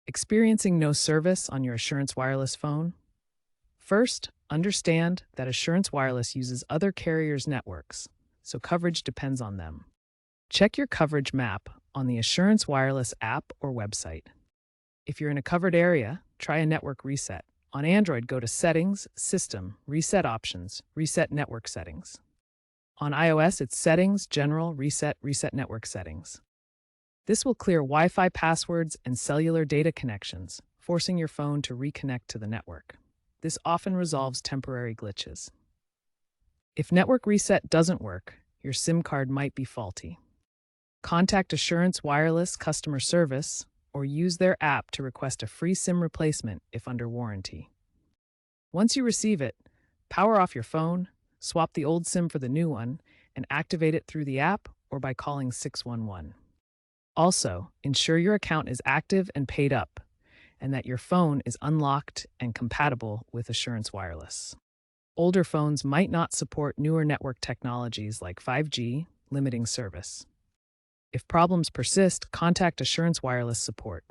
Experiencing no service on your Assurance Wireless phone? First, understand that Assurance Wireless uses other carriers' networks, so coverage depends on them. Check your coverage map on the Assurance Wireless app or website. If you're in a covered area, try a network reset. On Android, go to Settings, System, Reset Options, Reset Network Settings. On iOS, it's Settings, General, Reset Network Settings. This will clear Wi-Fi passwords and cellular data connections, forcing your phone to reconnect to the network. This often resolves temporary glitches. If network reset doesn't work, your SIM card might be faulty. Contact Assurance Wireless customer service or use their app to request a free SIM replacement if under warranty. Once you receive it, power off your phone, swap the old SIM for the new one, and activate it through the app or by calling 611. Also, ensure your account is active and paid up, and that your phone is unlocked and compatible with Assurance Wireless. Older phones might not support newer network technologies like 5G, limiting service. If problems persist, contact Assurance Wireless support.